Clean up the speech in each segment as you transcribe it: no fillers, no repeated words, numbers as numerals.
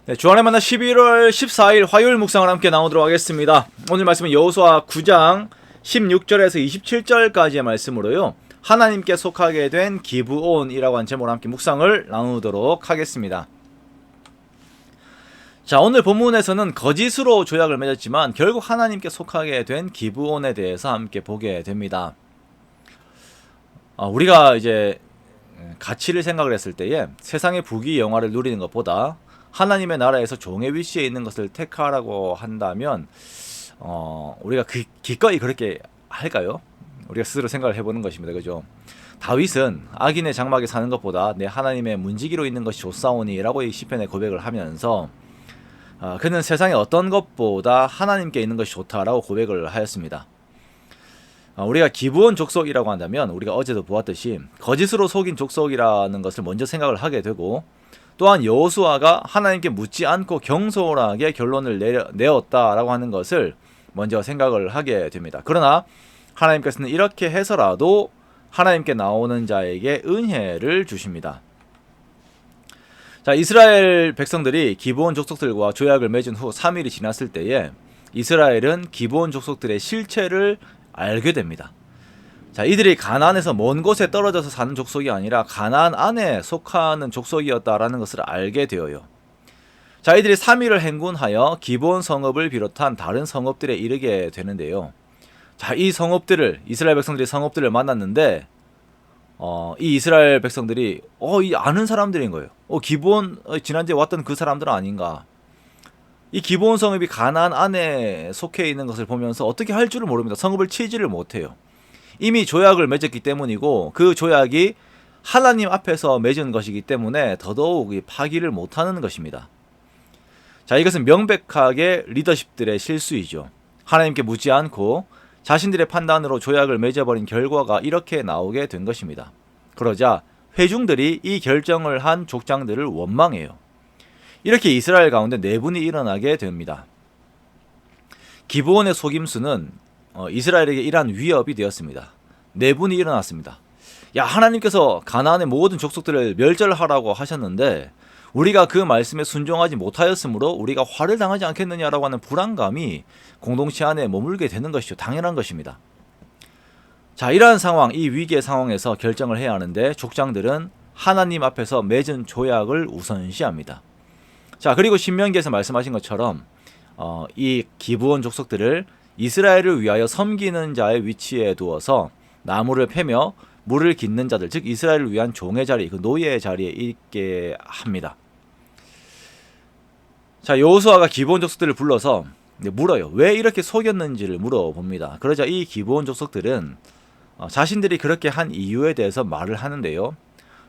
네, 주안의 만나 11월 14일 화요일 묵상을 함께 나누도록 하겠습니다. 오늘 말씀은 여호수아 9장 16절에서 27절까지의 말씀으로요, 하나님께 속하게 된 기브온이라고 한 제목으로 함께 묵상을 나누도록 하겠습니다. 자, 오늘 본문에서는 거짓으로 조약을 맺었지만 결국 하나님께 속하게 된 기브온에 대해서 함께 보게 됩니다. 우리가 이제 가치를 생각을 했을 때에 세상의 부귀 영화를 누리는 것보다 하나님의 나라에서 종의 위치에 있는 것을 택하라고 한다면 우리가 기꺼이 그렇게 할까요? 우리가 스스로 생각을 해보는 것입니다. 그죠? 다윗은 악인의 장막에 사는 것보다 내 하나님의 문지기로 있는 것이 좋사오니 라고 이 시편에 고백을 하면서 그는 세상의 어떤 것보다 하나님께 있는 것이 좋다라고 고백을 하였습니다. 우리가 기브온 족속이라고 한다면 우리가 어제도 보았듯이 거짓으로 속인 족속이라는 것을 먼저 생각을 하게 되고, 또한 여호수아가 하나님께 묻지 않고 경솔하게 결론을 내었다라고 하는 것을 먼저 생각을 하게 됩니다. 그러나 하나님께서는 이렇게 해서라도 하나님께 나오는 자에게 은혜를 주십니다. 자, 이스라엘 백성들이 기브온 족속들과 조약을 맺은 후 3일이 지났을 때에 이스라엘은 기브온 족속들의 실체를 알게 됩니다. 자, 이들이 가나안에서 먼 곳에 떨어져서 사는 족속이 아니라 가나안 안에 속하는 족속이었다라는 것을 알게 되어요. 자, 이들이 3일을 행군하여 기브온 성읍을 비롯한 다른 성읍들에 이르게 되는데요. 자, 이 성읍들을, 이스라엘 백성들이 성읍들을 만났는데 이 이스라엘 백성들이 이 아는 사람들인 거예요. 기브온 지난주에 왔던 그 사람들은 아닌가. 이 기브온 성읍이 가나안 안에 속해 있는 것을 보면서 어떻게 할 줄을 모릅니다. 성읍을 치지를 못해요. 이미 조약을 맺었기 때문이고, 그 조약이 하나님 앞에서 맺은 것이기 때문에 더더욱 파기를 못하는 것입니다. 자, 이것은 명백하게 리더십들의 실수이죠. 하나님께 묻지 않고 자신들의 판단으로 조약을 맺어버린 결과가 이렇게 나오게 된 것입니다. 그러자 회중들이 이 결정을 한 족장들을 원망해요. 이렇게 이스라엘 가운데 내분이 일어나게 됩니다. 기브온의 속임수는 이스라엘에게 이러한 위협이 되었습니다. 내분이 일어났습니다. 야, 하나님께서 가나안의 모든 족속들을 멸절하라고 하셨는데 우리가 그 말씀에 순종하지 못하였으므로 우리가 화를 당하지 않겠느냐라고 하는 불안감이 공동체 안에 머물게 되는 것이죠. 당연한 것입니다. 자, 이러한 상황, 이 위기의 상황에서 결정을 해야 하는데 족장들은 하나님 앞에서 맺은 조약을 우선시합니다. 자, 그리고 신명기에서 말씀하신 것처럼 이 기브온 족속들을 이스라엘을 위하여 섬기는 자의 위치에 두어서 나무를 패며 물을 깃는 자들, 즉 이스라엘을 위한 종의 자리, 그 노예의 자리에 있게 합니다. 자, 여호수아가 기브온 족속들을 불러서 물어요. 왜 이렇게 속였는지를 물어봅니다. 그러자 이 기브온 족속들은 자신들이 그렇게 한 이유에 대해서 말을 하는데요.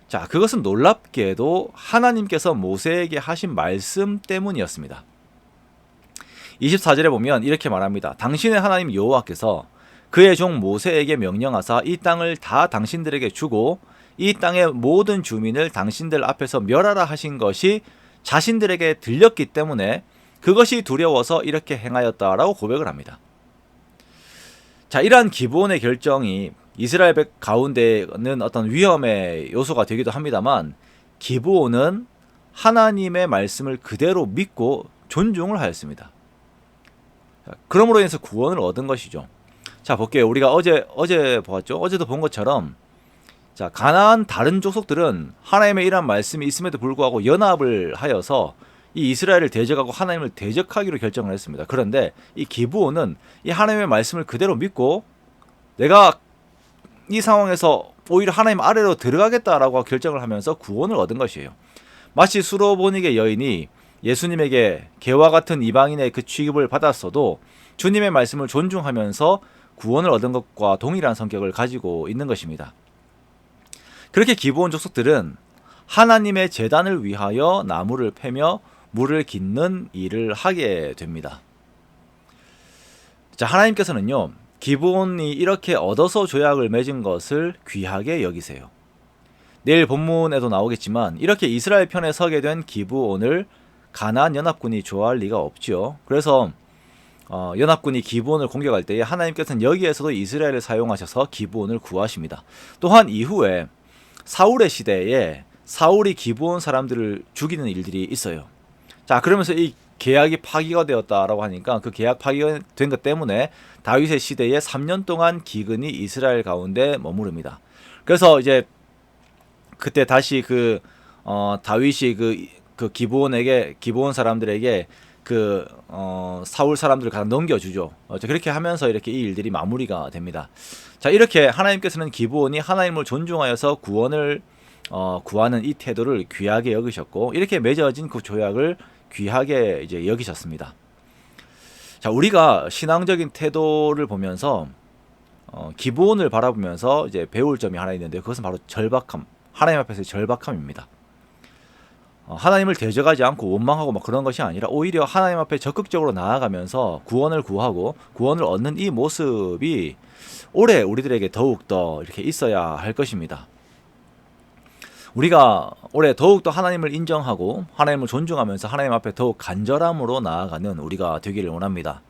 자, 그것은 놀랍게도 하나님께서 모세에게 하신 말씀 때문이었습니다. 24절에 보면 이렇게 말합니다. 당신의 하나님 여호와께서 그의 종 모세에게 명령하사 이 땅을 다 당신들에게 주고 이 땅의 모든 주민을 당신들 앞에서 멸하라 하신 것이 자신들에게 들렸기 때문에 그것이 두려워서 이렇게 행하였다라고 고백을 합니다. 자, 이러한 기브온의 결정이 이스라엘 백 가운데는 어떤 위험의 요소가 되기도 합니다만, 기브온은 하나님의 말씀을 그대로 믿고 존중을 하였습니다. 그러므로 인해서 구원을 얻은 것이죠. 자, 볼게요. 우리가 어제 보았죠. 어제도 본 것처럼, 자, 가나안 다른 족속들은 하나님의 이러한 말씀이 있음에도 불구하고 연합을 하여서 이 이스라엘을 대적하고 하나님을 대적하기로 결정을 했습니다. 그런데 이 기브온은 이 하나님의 말씀을 그대로 믿고 내가 이 상황에서 오히려 하나님 아래로 들어가겠다라고 결정을 하면서 구원을 얻은 것이에요. 마치 수로보닉의 여인이 예수님에게 개와 같은 이방인의 그 취급을 받았어도 주님의 말씀을 존중하면서 구원을 얻은 것과 동일한 성격을 가지고 있는 것입니다. 그렇게 기브온 족속들은 하나님의 제단을 위하여 나무를 패며 물을 깃는 일을 하게 됩니다. 자, 하나님께서는요, 기브온이 이렇게 얻어서 조약을 맺은 것을 귀하게 여기세요. 내일 본문에도 나오겠지만 이렇게 이스라엘 편에 서게 된 기브온을 가나안 연합군이 좋아할 리가 없지요. 그래서 연합군이 기브온을 공격할 때에 하나님께서는 여기에서도 이스라엘을 사용하셔서 기브온을 구하십니다. 또한 이후에 사울의 시대에 사울이 기브온 사람들을 죽이는 일들이 있어요. 자, 그러면서 이 계약이 파기가 되었다라고 하니까 그 계약 파기가 된 것 때문에 다윗의 시대에 3년 동안 기근이 이스라엘 가운데 머무릅니다. 그래서 이제 그때 다시 다윗이 그 기브온 사람들에게 사울 사람들을 갖다 넘겨주죠. 그렇게 하면서 이렇게 이 일들이 마무리가 됩니다. 자, 이렇게 하나님께서는 기브온이 하나님을 존중하여서 구원을 구하는 이 태도를 귀하게 여기셨고, 이렇게 맺어진 그 조약을 귀하게 이제 여기셨습니다. 자, 우리가 신앙적인 태도를 보면서 기브온을 바라보면서 이제 배울 점이 하나 있는데, 그것은 바로 절박함, 하나님 앞에서의 절박함입니다. 하나님을 대적하지 않고 원망하고 막 그런 것이 아니라 오히려 하나님 앞에 적극적으로 나아가면서 구원을 구하고 구원을 얻는 이 모습이 올해 우리들에게 더욱더 이렇게 있어야 할 것입니다. 우리가 올해 더욱더 하나님을 인정하고 하나님을 존중하면서 하나님 앞에 더욱 간절함으로 나아가는 우리가 되기를 원합니다.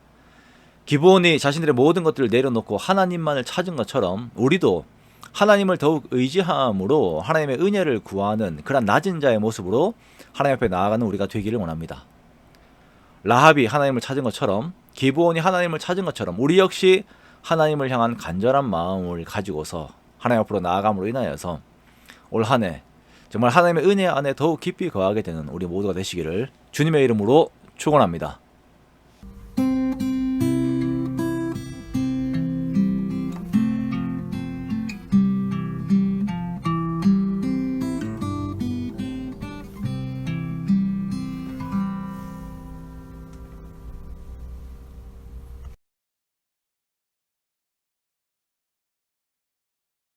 기브온이 자신들의 모든 것들을 내려놓고 하나님만을 찾은 것처럼 우리도 하나님을 더욱 의지함으로 하나님의 은혜를 구하는 그런 낮은 자의 모습으로 하나님 앞에 나아가는 우리가 되기를 원합니다. 라합이 하나님을 찾은 것처럼, 기브온이 하나님을 찾은 것처럼 우리 역시 하나님을 향한 간절한 마음을 가지고서 하나님 앞으로 나아감으로 인하여서 올 한 해 정말 하나님의 은혜 안에 더욱 깊이 거하게 되는 우리 모두가 되시기를 주님의 이름으로 축원합니다.